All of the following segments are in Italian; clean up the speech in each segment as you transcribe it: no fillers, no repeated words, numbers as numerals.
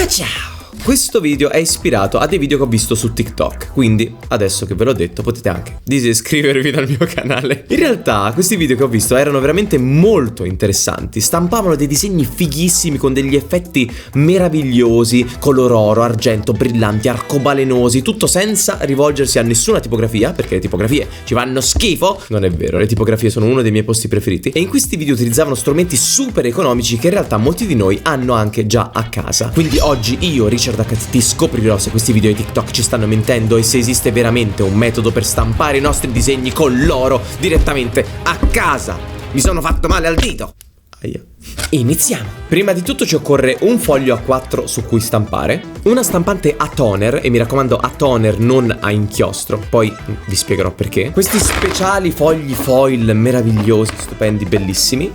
Ma ciao! Questo video è ispirato a dei video che ho visto su TikTok, quindi adesso che ve l'ho detto potete anche disiscrivervi dal mio canale. In realtà questi video che ho visto erano veramente molto interessanti, stampavano dei disegni fighissimi con degli effetti meravigliosi, color oro, argento, brillanti, arcobalenosi, tutto senza rivolgersi a nessuna tipografia, perché le tipografie ci fanno schifo. Non è vero, le tipografie sono uno dei miei posti preferiti, e in questi video utilizzavano strumenti super economici che in realtà molti di noi hanno anche già a casa. Quindi oggi io, Richard HTT, scoprirò se questi video di TikTok ci stanno mentendo e se esiste veramente un metodo per stampare i nostri disegni con l'oro direttamente a casa. Mi sono fatto male al dito. Iniziamo. Prima di tutto ci occorre un foglio A4 su cui stampare, una stampante a toner, e mi raccomando a toner, non a inchiostro, poi vi spiegherò perché. Questi speciali fogli foil meravigliosi, stupendi, bellissimi.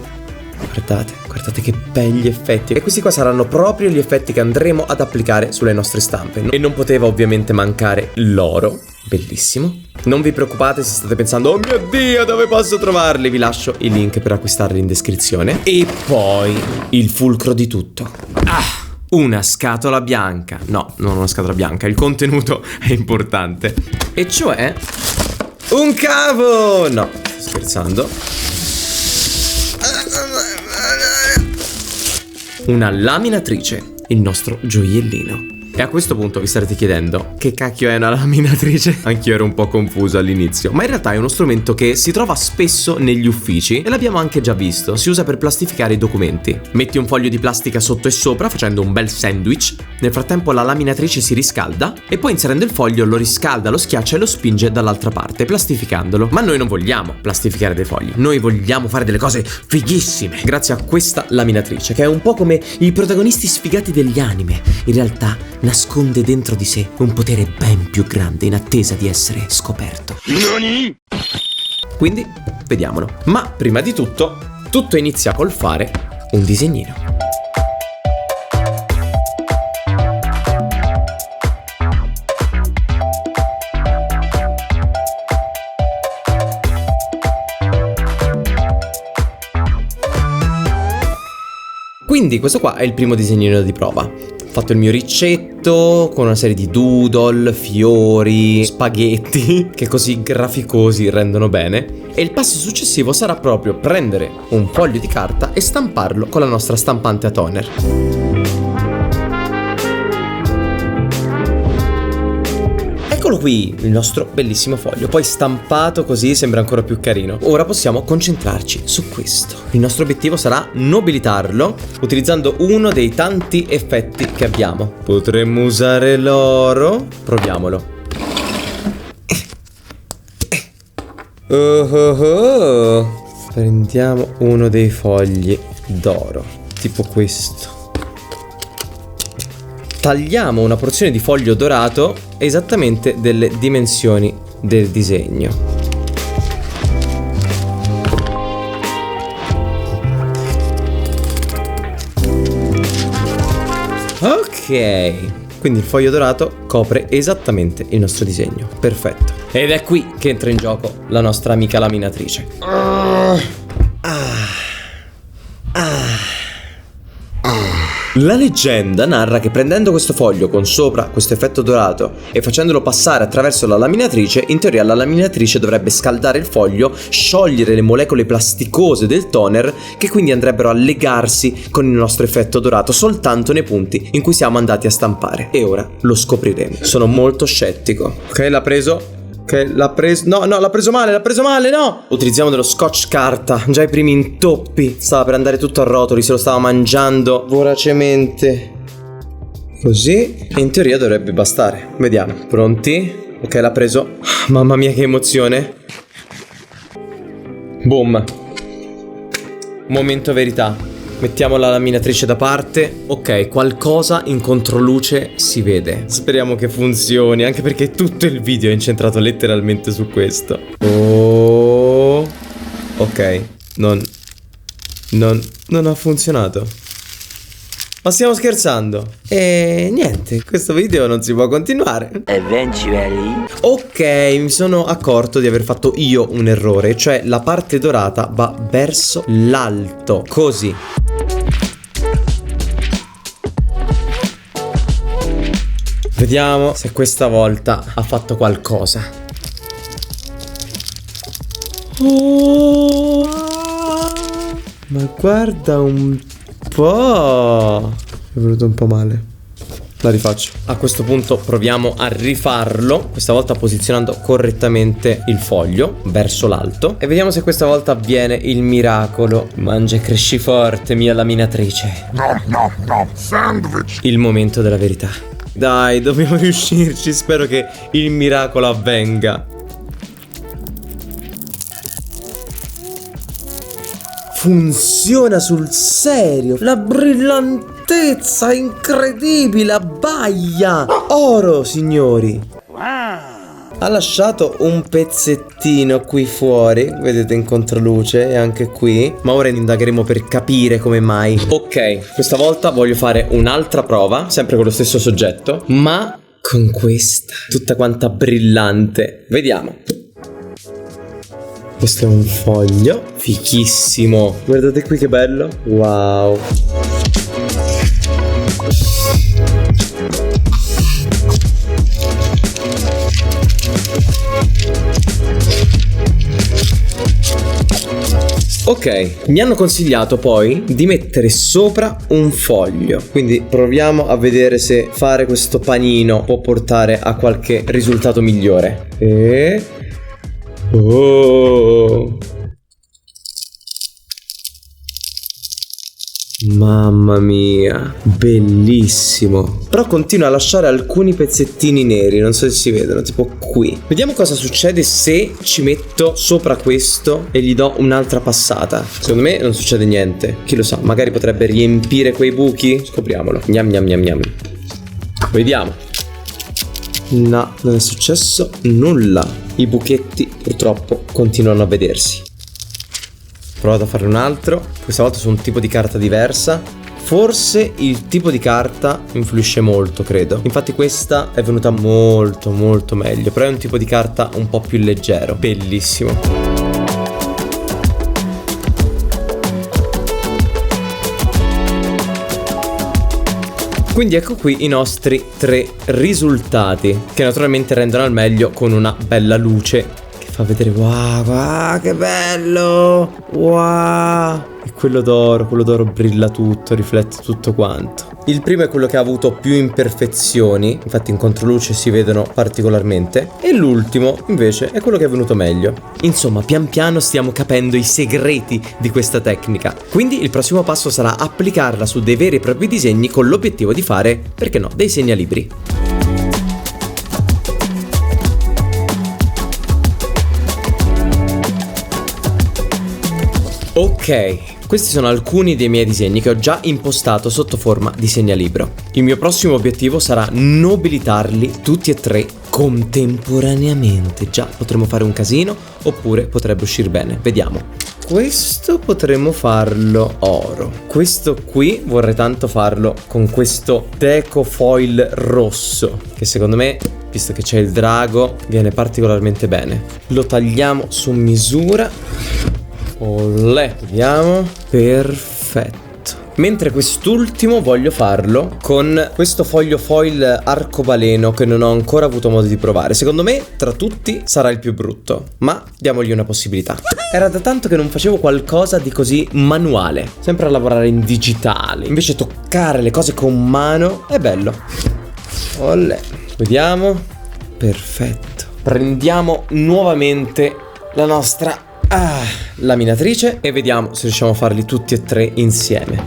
Guardate che belli effetti. E questi qua saranno proprio gli effetti che andremo ad applicare sulle nostre stampe. E non poteva ovviamente mancare l'oro. Bellissimo. Non vi preoccupate se state pensando: oh mio Dio, dove posso trovarli? Vi lascio i link per acquistarli in descrizione. E poi il fulcro di tutto. Una scatola bianca. No, non una scatola bianca, il contenuto è importante. E cioè un cavo. No, sto scherzando. Una laminatrice, il nostro gioiellino. E a questo punto vi starete chiedendo: che cacchio è una laminatrice? Anch'io ero un po' confuso all'inizio, ma in realtà è uno strumento che si trova spesso negli uffici e l'abbiamo anche già visto. Si usa per plastificare i documenti. Metti un foglio di plastica sotto e sopra facendo un bel sandwich. Nel frattempo la laminatrice si riscalda e poi, inserendo il foglio, lo riscalda, lo schiaccia e lo spinge dall'altra parte, plastificandolo. Ma noi non vogliamo plastificare dei fogli, noi vogliamo fare delle cose fighissime grazie a questa laminatrice, che è un po' come i protagonisti sfigati degli anime. In realtà nasconde dentro di sé un potere ben più grande in attesa di essere scoperto. Nani? Quindi vediamolo. Ma prima di tutto inizia col fare un disegnino. Quindi questo qua è il primo disegnino di prova. Ho fatto il mio ricetto con una serie di doodle, fiori, spaghetti che così graficosi rendono bene. E il passo successivo sarà proprio prendere un foglio di carta e stamparlo con la nostra stampante a toner. Eccolo qui, il nostro bellissimo foglio. Poi stampato così sembra ancora più carino. Ora possiamo concentrarci su questo. Il nostro obiettivo sarà nobilitarlo utilizzando uno dei tanti effetti che abbiamo. Potremmo usare l'oro. Proviamolo. Prendiamo uno dei fogli d'oro, tipo questo. Tagliamo una porzione di foglio dorato esattamente delle dimensioni del disegno. Ok, quindi il foglio dorato copre esattamente il nostro disegno. Perfetto. Ed è qui che entra in gioco la nostra amica laminatrice. La leggenda narra che prendendo questo foglio con sopra questo effetto dorato e facendolo passare attraverso la laminatrice, in teoria la laminatrice dovrebbe scaldare il foglio, sciogliere le molecole plasticose del toner, che quindi andrebbero a legarsi con il nostro effetto dorato soltanto nei punti in cui siamo andati a stampare. E ora lo scopriremo. Sono molto scettico. Ok, l'ha preso. No, l'ha preso male, no! Utilizziamo dello scotch carta, già i primi intoppi. Stava per andare tutto a rotoli, se lo stava mangiando voracemente. Così, in teoria dovrebbe bastare. Vediamo, pronti? Ok, l'ha preso. Mamma mia, che emozione. Boom. Momento verità. Mettiamo la laminatrice da parte. Ok, qualcosa in controluce si vede. Speriamo che funzioni, anche perché tutto il video è incentrato letteralmente su questo. Oh. Ok, non ha funzionato. Ma stiamo scherzando? E niente, questo video non si può continuare. Eventually. Ok, mi sono accorto di aver fatto io un errore, cioè la parte dorata va verso l'alto, così. Vediamo se questa volta ha fatto qualcosa. Oh, ma guarda un po'. È venuto un po' male. La rifaccio. A questo punto proviamo a rifarlo, questa volta posizionando correttamente il foglio verso l'alto, e vediamo se questa volta avviene il miracolo. Mangia e cresci forte, mia laminatrice. No, sandwich. Il momento della verità. Dai, dobbiamo riuscirci, spero che il miracolo avvenga. Funziona sul serio. La brillantezza incredibile, abbaia. Oro, signori. Ha lasciato un pezzettino qui fuori, vedete, in controluce, e anche qui. Ma ora indagheremo per capire come mai. Ok, questa volta voglio fare un'altra prova, sempre con lo stesso soggetto, ma con questa, tutta quanta brillante. Vediamo. Questo è un foglio fichissimo. Guardate qui che bello. Wow. Ok, mi hanno consigliato poi di mettere sopra un foglio, quindi proviamo a vedere se fare questo panino può portare a qualche risultato migliore. Oh, mamma mia, bellissimo. Però continua a lasciare alcuni pezzettini neri, non so se si vedono, tipo qui. Vediamo cosa succede se ci metto sopra questo e gli do un'altra passata. Secondo me non succede niente, chi lo sa, magari potrebbe riempire quei buchi. Scopriamolo. Gnam gnam gnam gnam. Vediamo. No, non è successo nulla. I buchetti purtroppo continuano a vedersi. Ho provato a fare un altro, questa volta su un tipo di carta diversa. Forse il tipo di carta influisce molto, credo. Infatti questa è venuta molto molto meglio, però è un tipo di carta un po' più leggero. Bellissimo. Quindi ecco qui i nostri 3 risultati, che naturalmente rendono al meglio con una bella luce che fa vedere. Wow, che bello! Wow! E quello d'oro brilla tutto, riflette tutto quanto. Il primo è quello che ha avuto più imperfezioni, infatti in controluce si vedono particolarmente, e l'ultimo invece è quello che è venuto meglio. Insomma, pian piano stiamo capendo i segreti di questa tecnica, quindi il prossimo passo sarà applicarla su dei veri e propri disegni con l'obiettivo di fare, perché no, dei segnalibri. Ok, questi sono alcuni dei miei disegni che ho già impostato sotto forma di segnalibro. Il mio prossimo obiettivo sarà nobilitarli tutti e 3 contemporaneamente. Già, potremmo fare un casino, oppure potrebbe uscire bene. Vediamo. Questo potremmo farlo oro. Questo qui vorrei tanto farlo con questo deco foil rosso, che secondo me, visto che c'è il drago, viene particolarmente bene. Lo tagliamo su misura. Olè, vediamo. Perfetto. Mentre quest'ultimo voglio farlo con questo foglio foil arcobaleno che non ho ancora avuto modo di provare. Secondo me tra tutti sarà il più brutto, ma diamogli una possibilità. Era da tanto che non facevo qualcosa di così manuale, sempre a lavorare in digitale. Invece toccare le cose con mano è bello. Olè. Vediamo. Perfetto. Prendiamo nuovamente la nostra laminatrice e vediamo se riusciamo a farli tutti e 3 insieme.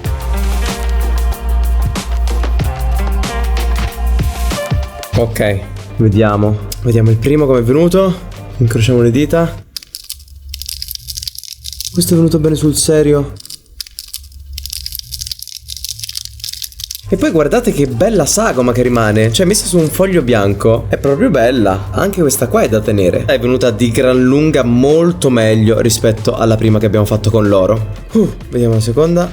Ok, vediamo il primo come è venuto. Incrociamo le dita. Questo è venuto bene sul serio. E poi guardate che bella sagoma che rimane. Cioè, messa su un foglio bianco è proprio bella. Anche questa qua è da tenere. È venuta di gran lunga molto meglio rispetto alla prima che abbiamo fatto con l'oro. Vediamo la seconda.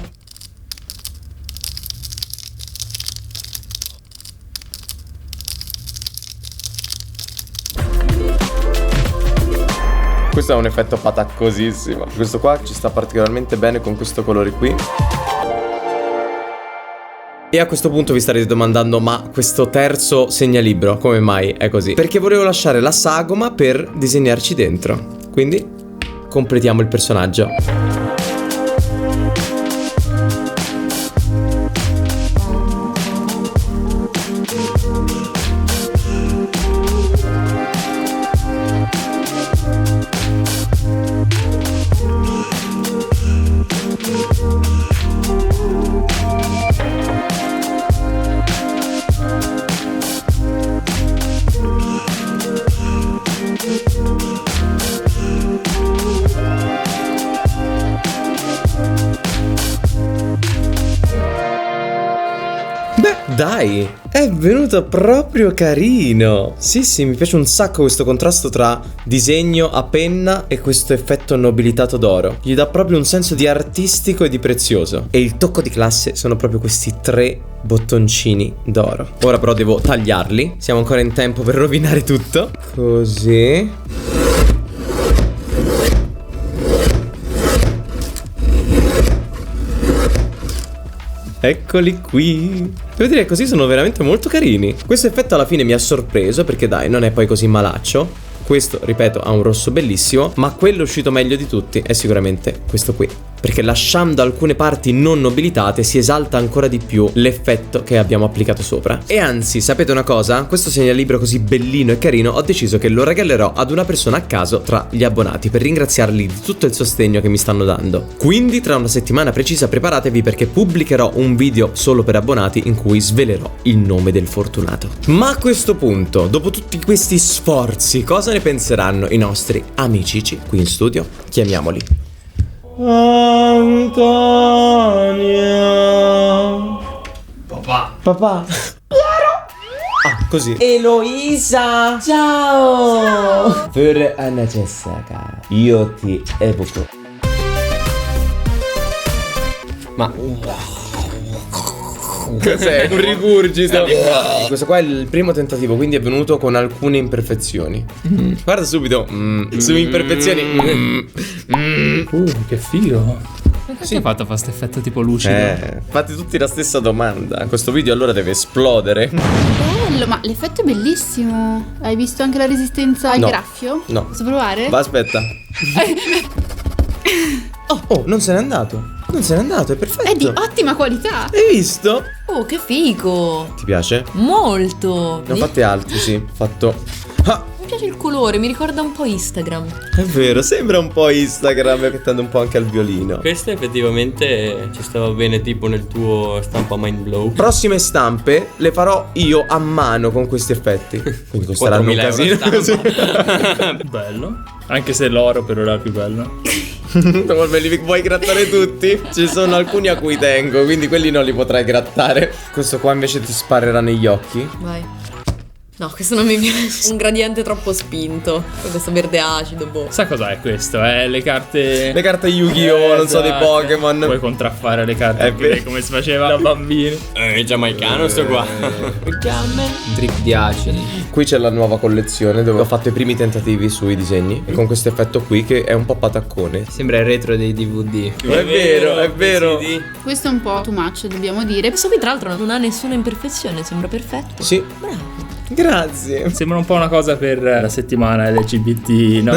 Questo è un effetto pataccosissimo. Questo qua ci sta particolarmente bene con questo colore qui. E a questo punto vi starete domandando: ma questo terzo segnalibro come mai è così? Perché volevo lasciare la sagoma per disegnarci dentro. Quindi completiamo il personaggio. Beh, dai, è venuto proprio carino. Sì, mi piace un sacco questo contrasto tra disegno a penna e questo effetto nobilitato d'oro. Gli dà proprio un senso di artistico e di prezioso. E il tocco di classe sono proprio questi 3 bottoncini d'oro. Ora però devo tagliarli. Siamo ancora in tempo per rovinare tutto. Così. Eccoli qui. Devo dire che così sono veramente molto carini. Questo effetto alla fine mi ha sorpreso perché dai, non è poi così malaccio. Questo, ripeto, ha un rosso bellissimo, ma quello uscito meglio di tutti è sicuramente questo qui, perché lasciando alcune parti non nobilitate si esalta ancora di più l'effetto che abbiamo applicato sopra. E anzi, sapete una cosa? Questo segnalibro così bellino e carino ho deciso che lo regalerò ad una persona a caso tra gli abbonati per ringraziarli di tutto il sostegno che mi stanno dando. Quindi tra una settimana precisa preparatevi perché pubblicherò un video solo per abbonati in cui svelerò il nome del fortunato. Ma a questo punto, dopo tutti questi sforzi, cosa ne penseranno i nostri amicici qui in studio? Chiamiamoli. Antonio. Papà. Ah, così. Eloisa. Ciao. Per Anna Jessica, io ti evoco. Ma cos'è? Un rigurgito. Questo qua è il primo tentativo, quindi è venuto con alcune imperfezioni. Guarda subito. Su imperfezioni. Che figo. Perché hai fatto questo effetto tipo lucido? Fate tutti la stessa domanda. Questo video allora deve esplodere. Bello, ma l'effetto è bellissimo. Hai visto anche la resistenza al No. graffio? No. Posso provare? Va, aspetta. Oh, non se n'è andato. Non se n'è andato, è perfetto. È di ottima qualità. Hai visto? Oh, che figo! Ti piace? Molto! Ne ho fatti altri, sì. Fatto. Ah, Mi piace il colore, mi ricorda un po' Instagram. è vero, sembra un po' Instagram che tende un po' anche al violino. Questa effettivamente ci stava bene tipo nel tuo stampa mind blow. Prossime stampe le farò io a mano con questi effetti. Quindi costeranno un 4.000 casino euro così. Bello. Anche se l'oro per ora è più bello. Me li vuoi grattare tutti? Ci sono alcuni a cui tengo, quindi quelli non li potrai grattare. Questo qua invece ti sparerà negli occhi. Vai. No, questo non mi piace. Un gradiente troppo spinto. Poi questo verde acido, boh. Sai cos'è questo? Le carte. Le carte Yu-Gi-Oh, non so, dei Esatto. Pokémon. Puoi contraffare le carte È anche vero. lei come si faceva da bambini. È giamaicano sto qua. Drip di acidi. Qui c'è la nuova collezione dove ho fatto i primi tentativi sui disegni. E con questo effetto qui che è un po' pataccone. Sembra il retro dei DVD. È vero, è vero. Questo è un po' too much, dobbiamo dire. Questo qui tra l'altro non ha nessuna imperfezione, sembra perfetto. Sì, Bravo. grazie. Sembra un po' una cosa per la settimana LGBT, no?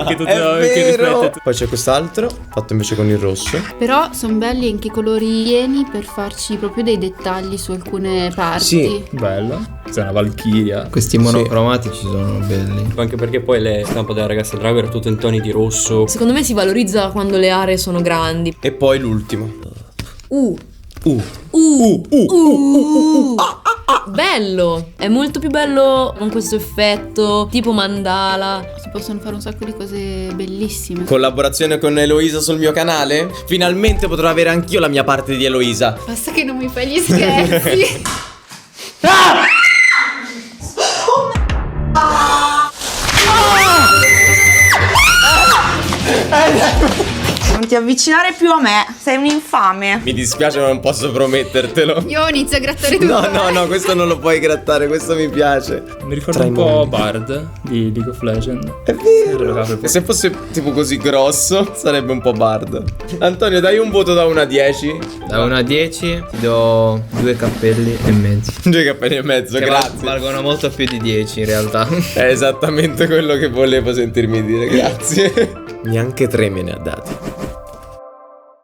Che tutto È che vero. riflette. Poi c'è quest'altro, fatto invece con il rosso. Però sono belli anche i colori pieni per farci proprio dei dettagli su alcune parti. Sì. Bello. Sei una valchiria. Questi monocromatici sono belli. Anche perché poi le stampa della ragazza drago era tutto in toni di rosso. Secondo me si valorizza quando le aree sono grandi. E poi l'ultimo. Bello! È molto più bello con questo effetto tipo mandala. Si possono fare un sacco di cose bellissime. Collaborazione con Eloisa sul mio canale? Finalmente potrò avere anch'io la mia parte di Eloisa. Basta che non mi fai gli scherzi. Non ti avvicinare più a me. Sei un infame. Mi dispiace, ma non posso promettertelo. Io inizio a grattare tutto. No, questo non lo puoi grattare, questo mi piace. Mi ricorda Tra i un po' mondi. Bard di League of Legends. È vero. E se fosse tipo così grosso, sarebbe un po' Bard. Antonio, dai un voto da 1 a 10. Da 1 a 10 ti do 2 cappelli e mezzo. 2 cappelli e mezzo, Che grazie. valgono molto più di 10 in realtà. È esattamente quello che volevo sentirmi dire, grazie. Neanche 3 me ne ha dati.